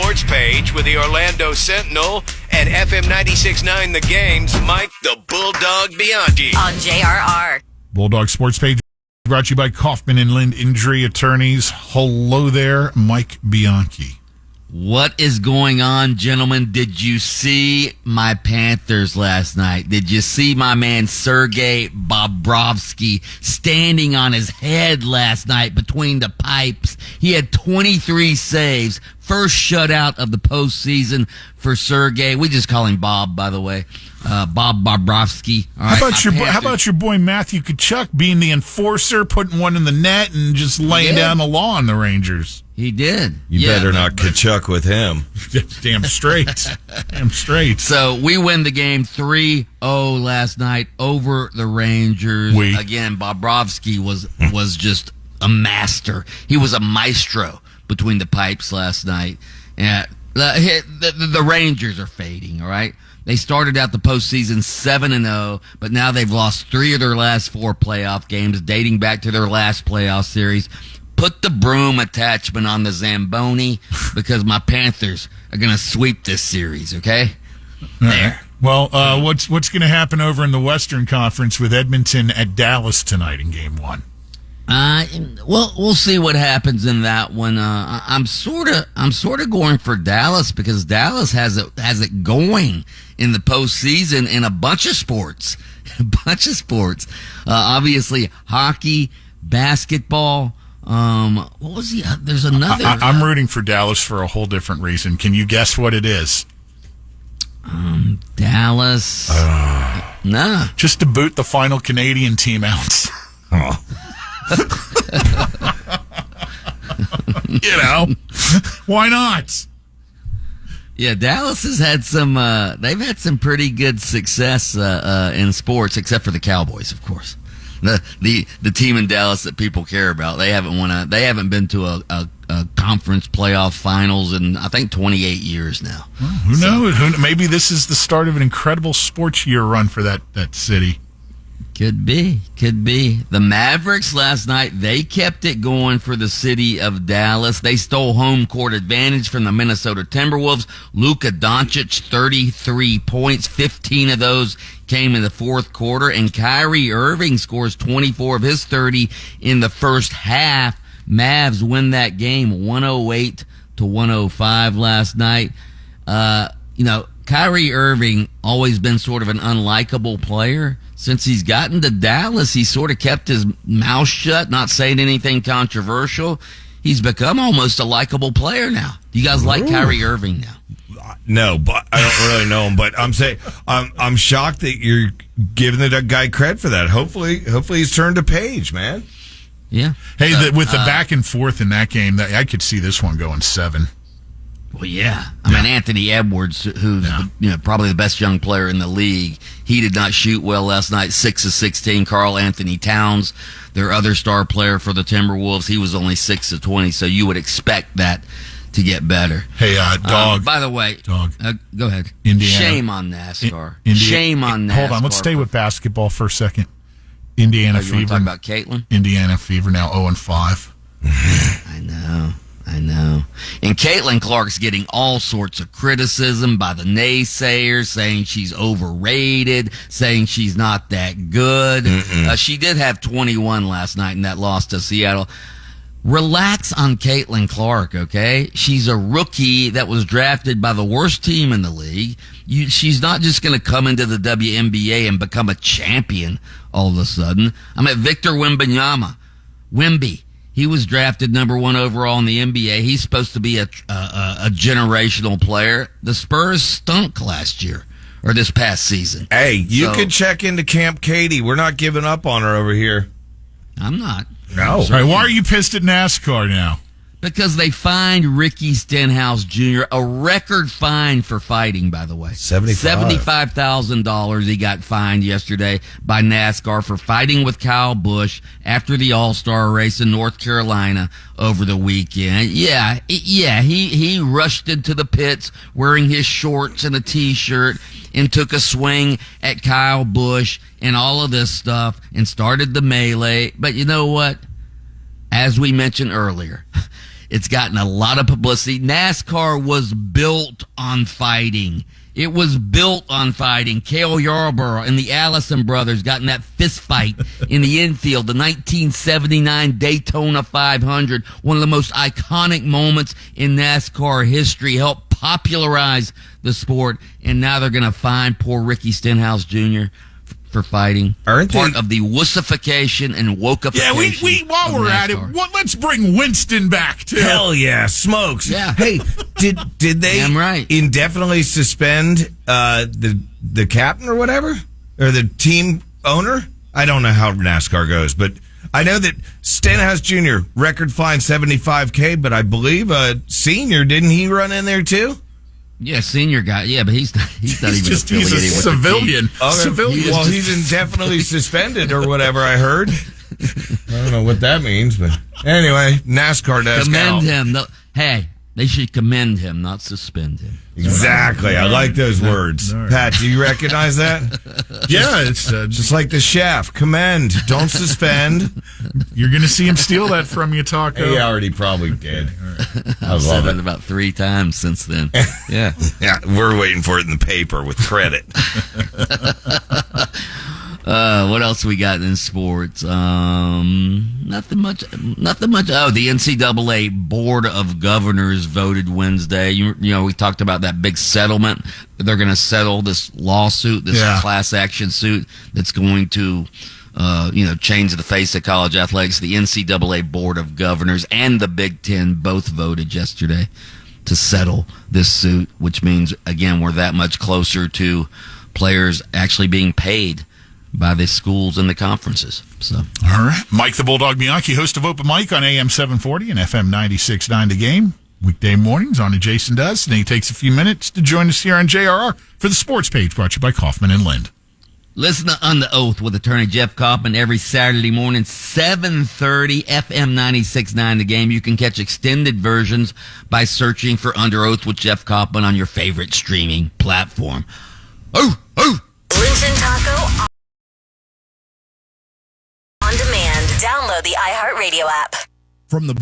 Sports page with the Orlando Sentinel and FM 96.9 The Game's Mike the Bulldog Bianchi. On JRR. Bulldog Sports page brought to you by Kaufman and Lind Injury Attorneys. Hello there, Mike Bianchi. What is going on, gentlemen? Did you see my Panthers last night? Did you see my man Sergei Bobrovsky standing on his head last night between the pipes? He had 23 saves. First shutout of the postseason for Sergei. We just call him Bob, by the way. Bob Bobrovsky. How about your boy Matthew Tkachuk being the enforcer, putting one in the net and just laying down the law on the Rangers? He did. You better not Tkachuk with him. Damn straight. Damn straight. So we win the game 3-0 last night over the Rangers. Again, Bobrovsky was just a master. He was a maestro between the pipes last night. The Rangers are fading, all right? They started out the postseason 7-0, but now they've lost 3 of their last 4 playoff games, dating back to their last playoff series. Put the broom attachment on the Zamboni because my Panthers are going to sweep this series, okay? There. Well, what's going to happen over in the Western Conference with Edmonton at Dallas tonight in Game 1? Well, we'll see what happens in that one. I'm sort of going for Dallas because Dallas has it going in the postseason in a bunch of sports, obviously hockey, basketball. What was there's another. I'm rooting for Dallas for a whole different reason. Can you guess what it is? Dallas. Nah. Just to boot the final Canadian team out. Oh. Why not? Yeah, Dallas has had some. They've had some pretty good success in sports, except for the Cowboys, of course. The team in Dallas that people care about. They haven't been to a conference playoff finals in I think 28 years now. Well, who knows? Maybe this is the start of an incredible sports year run for that city. Could be. The Mavericks last night, they kept it going for the city of Dallas. They stole home court advantage from the Minnesota Timberwolves. Luka Doncic, 33 points, 15 of those came in the fourth quarter, and Kyrie Irving scores 24 of his 30 in the first half. Mavs win that game 108-105 last night. Kyrie Irving always been sort of an unlikable player. Since he's gotten to Dallas, he's sort of kept his mouth shut, not saying anything controversial. He's become almost a likable player now. Do you guys like Kyrie Irving now? No, but I don't really know him. But I'm saying I'm shocked that you're giving the guy credit for that. Hopefully he's turned a page, man. Yeah. Hey, with the back and forth in that game, I could see this one going 7. Well, yeah. I mean, Anthony Edwards, who's probably the best young player in the league, he did not shoot well last night, 6 of 16. Karl Anthony Towns, their other star player for the Timberwolves, he was only 6 of 20, so you would expect that to get better. Hey, Dog. By the way, Dog. Go ahead. Indiana. Shame on NASCAR. Shame on NASCAR. Hold on, let's stay with basketball for a second. Indiana you Fever. Want to talk about Caitlin? Indiana Fever now 0-5. I know. And Caitlin Clark's getting all sorts of criticism by the naysayers, saying she's overrated, saying she's not that good. She did have 21 last night in that loss to Seattle. Relax on Caitlin Clark, okay? She's a rookie that was drafted by the worst team in the league. She's not just going to come into the WNBA and become a champion all of a sudden. I'm at Victor Wembanyama. Wemby. He was drafted number 1 overall in the NBA. He's supposed to be a generational player. The Spurs stunk last year, or this past season. Hey, you could check into Camp Katie. We're not giving up on her over here. I'm not. No. All right, why are you pissed at NASCAR now? Because they fined Ricky Stenhouse Jr. a record fine for fighting, by the way. $75,000 he got fined yesterday by NASCAR for fighting with Kyle Busch after the All-Star race in North Carolina over the weekend. Yeah, he rushed into the pits wearing his shorts and a T-shirt and took a swing at Kyle Busch and all of this stuff and started the melee. But you know what? As we mentioned earlier, It's gotten a lot of publicity. NASCAR was built on fighting. It was built on fighting. Cale Yarborough and the Allison brothers got in that fist fight in the infield. The 1979 Daytona 500, one of the most iconic moments in NASCAR history, helped popularize the sport. And now they're going to fine poor Ricky Stenhouse Jr. for fighting. Aren't part they? of the wussification and wokeification. Yeah, we while we're at it, NASCAR. Let's bring Winston back too. Hell yeah, smokes. Yeah. Hey, did they Damn right. indefinitely suspend the captain or whatever? Or the team owner? I don't know how NASCAR goes, but I know that Stenhouse Jr. record fine $75K, but I believe Senior, didn't he run in there too? Yeah, Senior guy. Yeah, but he's not even He's a affiliated with the team. civilian. Okay. Civilian. Well, he's indefinitely suspended or whatever I heard. I don't know what that means, but anyway, NASCAR does Commend count. him. No, hey, they should commend him, not suspend him. Exactly. I like those words. All right. Pat, do you recognize that? Yeah, it's Just like the chef. Commend. Don't suspend. you're going to see him steal that from you, Taco. He already probably did. I I've said love it it. about 3 times since then. Yeah. Yeah, we're waiting for it in the paper with credit. What else we got in sports? Nothing much. Oh, the NCAA Board of Governors voted Wednesday. You know, we talked about that big settlement. They're going to settle this lawsuit, this class action suit that's going to, change the face of college athletics. The NCAA Board of Governors and the Big Ten both voted yesterday to settle this suit, which means, again, we're that much closer to players actually being paid by the schools and the conferences. So, All right. Mike the Bulldog Bianchi, host of Open Mic on AM 740 and FM 96.9 The Game. Weekday mornings on a Jason Does. And he takes a few minutes to join us here on JRR for the sports page brought to you by Kaufman and Lind. listen to On the Oath with attorney Jeff Kaufman every Saturday morning, 7:30, FM 96.9 The Game. You can catch extended versions by searching for Under Oath with Jeff Kaufman on your favorite streaming platform. Oh, oh. Listen Taco on demand. Download the iHeartRadio app. From the